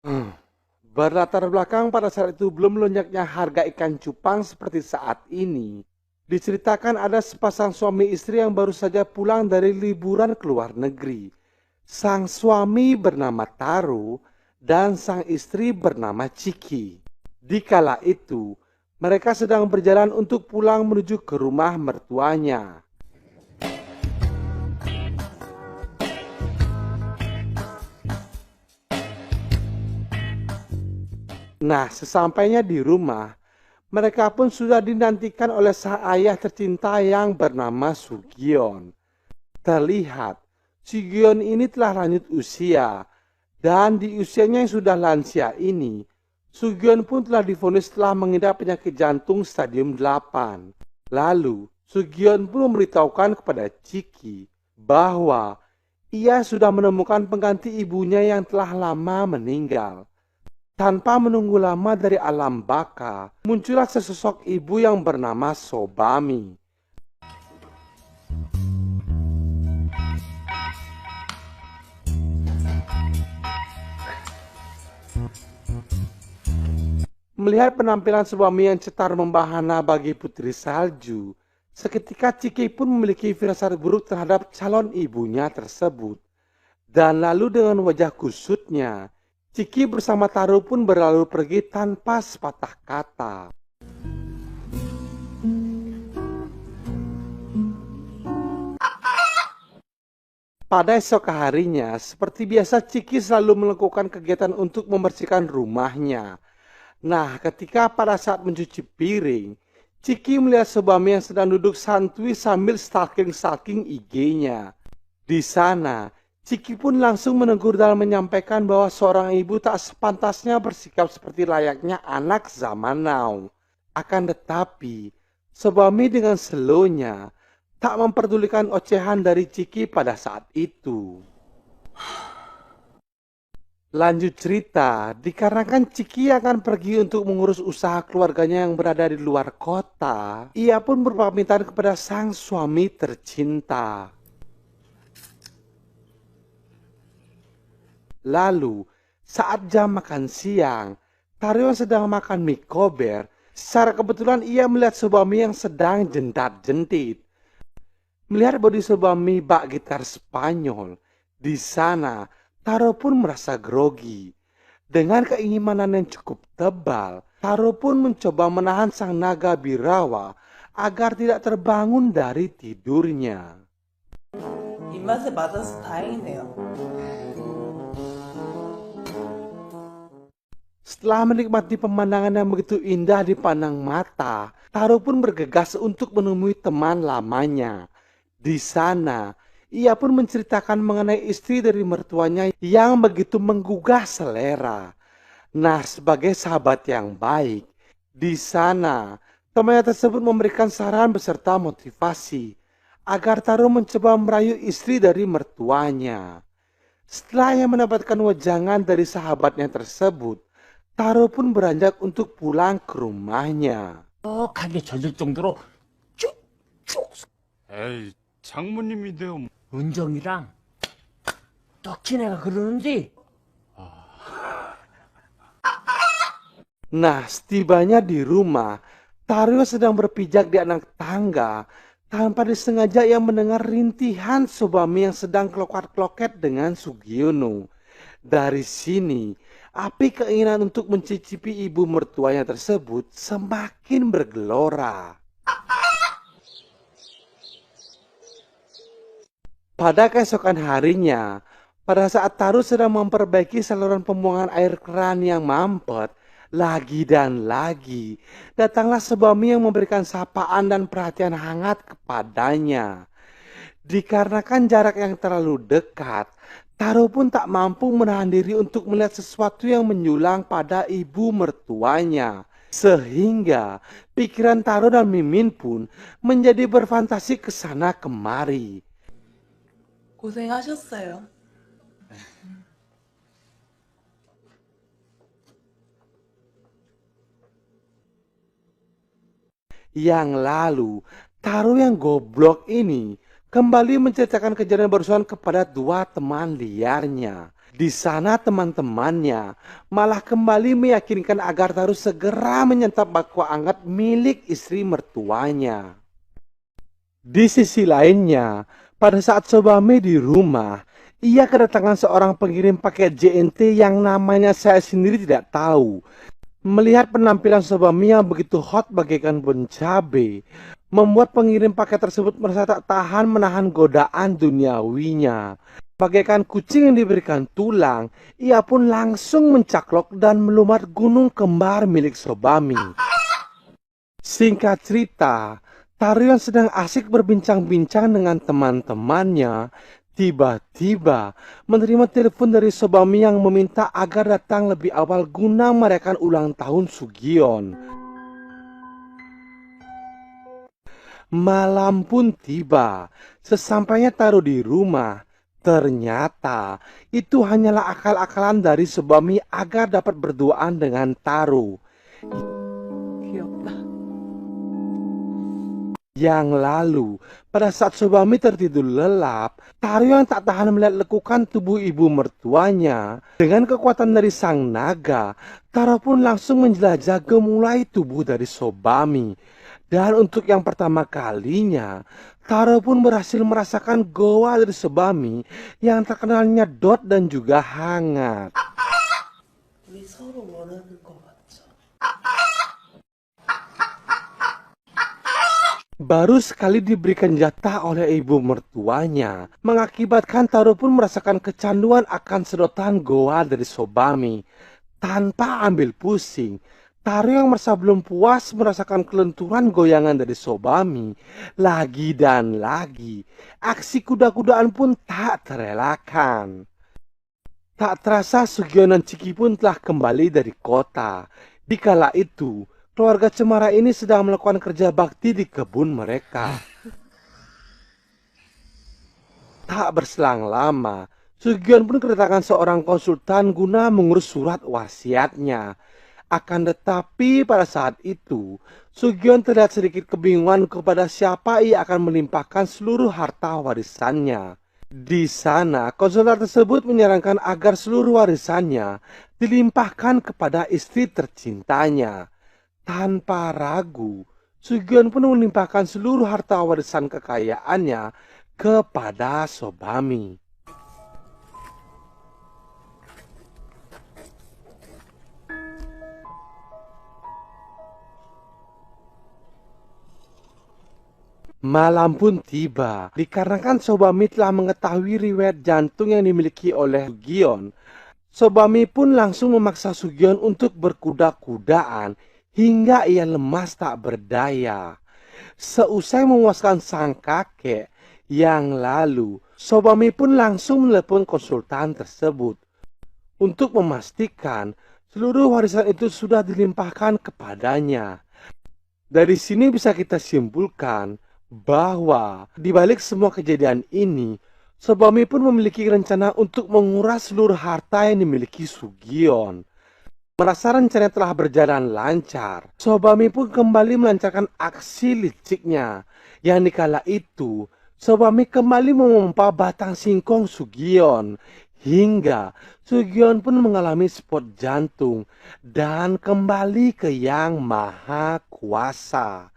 Hmm, Berlatar belakang pada saat itu belum melonjaknya harga ikan cupang seperti saat ini. Diceritakan ada sepasang suami istri yang baru saja pulang dari liburan ke luar negeri. Sang suami bernama Taro dan sang istri bernama Ciki. Di kala itu, mereka sedang berjalan untuk pulang menuju ke rumah mertuanya. Nah, sesampainya di rumah, mereka pun sudah dinantikan oleh sang ayah tercinta yang bernama Sugyon. Terlihat, Sugyon ini telah lanjut usia, dan di usianya yang sudah lansia ini, Sugyon pun telah divonis telah mengidap penyakit jantung stadium 8. Lalu, Sugyon pun memberitahukan kepada Ciki bahwa ia sudah menemukan pengganti ibunya yang telah lama meninggal. Tanpa menunggu lama dari alam baka, muncullah sesosok ibu yang bernama Sobami. Melihat penampilan Sobami yang cetar membahana bagi putri salju, seketika Ciki pun memiliki firasat buruk terhadap calon ibunya tersebut. Dan lalu dengan wajah kusutnya, Ciki bersama Taro pun berlalu pergi tanpa sepatah kata. Pada esok harinya, seperti biasa Ciki selalu melakukan kegiatan untuk membersihkan rumahnya. Nah, ketika pada saat mencuci piring, Ciki melihat Sobami yang sedang duduk santuy sambil stalking-stalking IG-nya. Di sana, Ciki pun langsung menegur dan menyampaikan bahwa seorang ibu tak sepantasnya bersikap seperti layaknya anak zaman now. Akan tetapi, Sobami dengan slow-nya tak memperdulikan ocehan dari Ciki pada saat itu. Lanjut cerita, dikarenakan Ciki akan pergi untuk mengurus usaha keluarganya yang berada di luar kota, ia pun berpamitan kepada sang suami tercinta. Lalu, saat jam makan siang, Tario sedang makan mie kober. Secara kebetulan ia melihat Sobami yang sedang jentat-jentit. Melihat bodi Sobami bak gitar Spanyol, di sana Taro pun merasa grogi. Dengan keimanan yang cukup tebal, Taro pun mencoba menahan sang naga birawa agar tidak terbangun dari tidurnya. 입맛에 맞아서 다행이네요. Setelah menikmati pemandangan yang begitu indah dipandang mata, Taro pun bergegas untuk menemui teman lamanya. Di sana, ia pun menceritakan mengenai istri dari mertuanya yang begitu menggugah selera. Nah, sebagai sahabat yang baik, di sana temannya tersebut memberikan saran beserta motivasi agar Taro mencoba merayu istri dari mertuanya. Setelah ia mendapatkan wejangan dari sahabatnya tersebut, Taro pun beranjak untuk pulang ke rumahnya. 가게 젖을 정도로 쭉쭉 에이, 장모님인데요. 은정이랑 떡지네가 그러는데 Nah, setibanya di rumah, Taro sedang berpijak di anak tangga. Tanpa disengaja ia mendengar rintihan Sobami yang sedang klokat-kloket dengan Sugiono. Dari sini, api keinginan untuk mencicipi ibu mertuanya tersebut semakin bergelora. Pada keesokan harinya, pada saat Taru sedang memperbaiki saluran pembuangan air keran yang mampet, lagi dan lagi, datanglah Sobami yang memberikan sapaan dan perhatian hangat kepadanya. Dikarenakan jarak yang terlalu dekat, Taro pun tak mampu menahan diri untuk melihat sesuatu yang menjulang pada ibu mertuanya. Sehingga pikiran Taro dan Mimin pun menjadi berfantasi ke sana kemari. 고생하셨어요. Yang lalu, Taro yang goblok ini kembali menceritakan kejadian barusan kepada dua teman liarnya. Di sana teman-temannya malah kembali meyakinkan agar Taru segera menyantap bakwa hangat milik istri mertuanya. Di sisi lainnya, pada saat Sobami di rumah, ia kedatangan seorang pengirim paket JNT yang namanya saya sendiri tidak tahu. Melihat penampilan Sobami yang begitu hot bagaikan bon cabe, membuat pengirim paket tersebut merasa tak tahan menahan godaan duniawinya. Bagaikan kucing yang diberikan tulang, ia pun langsung mencaklok dan melumat gunung kembar milik Sobami. Singkat cerita, Taru yang sedang asik berbincang-bincang dengan teman-temannya, tiba-tiba menerima telepon dari Sobami yang meminta agar datang lebih awal guna merayakan ulang tahun Sugion. Malam pun tiba. Sesampainya Taru di rumah, ternyata itu hanyalah akal-akalan dari Sobami agar dapat berduaan dengan Taru. Yang lalu, pada saat Sobami tertidur lelap, Taru yang tak tahan melihat lekukan tubuh ibu mertuanya. Dengan kekuatan dari sang naga, Taru pun langsung menjelajah gemulai tubuh dari Sobami. Dan untuk yang pertama kalinya, Taru pun berhasil merasakan goa dari Sobami yang terkenal nyedot dan juga hangat. 우리 서로 원하는 거 맞죠? Baru sekali diberikan jatah oleh ibu mertuanya, mengakibatkan Taru pun merasakan kecanduan akan sedotan goa dari Sobami. Tanpa ambil pusing, Taru yang merasa belum puas merasakan kelenturan goyangan dari Sobami. Lagi dan lagi, aksi kuda-kudaan pun tak terelakkan. Tak terasa Sugion dan Ciki pun telah kembali dari kota. Dikala itu, keluarga Cemara ini sedang melakukan kerja bakti di kebun mereka. Tak berselang lama, Sugion pun kedatangan seorang konsultan guna mengurus surat wasiatnya. Akan tetapi pada saat itu, Sugion terlihat sedikit kebingungan kepada siapa ia akan melimpahkan seluruh harta warisannya. Di sana, konsultan tersebut menyarankan agar seluruh warisannya dilimpahkan kepada istri tercintanya. Tanpa ragu, Sugion pun melimpahkan seluruh harta warisan kekayaannya kepada Sobami. Malam pun tiba. Dikarenakan Sobami telah mengetahui riwayat jantung yang dimiliki oleh Sugion, Sobami pun langsung memaksa Sugion untuk berkuda-kudaan hingga ia lemas tak berdaya. Seusai memuaskan sang kakek yang lalu, Sobami pun langsung menelepon konsultan tersebut untuk memastikan seluruh warisan itu sudah dilimpahkan kepadanya. Dari sini bisa kita simpulkan bahwa di balik semua kejadian ini, Sobami pun memiliki rencana untuk menguras seluruh harta yang dimiliki Sugion. Merasa rencana telah berjalan lancar, Sobami pun kembali melancarkan aksi liciknya. Yang dikala itu, Sobami kembali memompa batang singkong Sugion. Hingga Sugion pun mengalami spot jantung dan kembali ke Yang Maha Kuasa.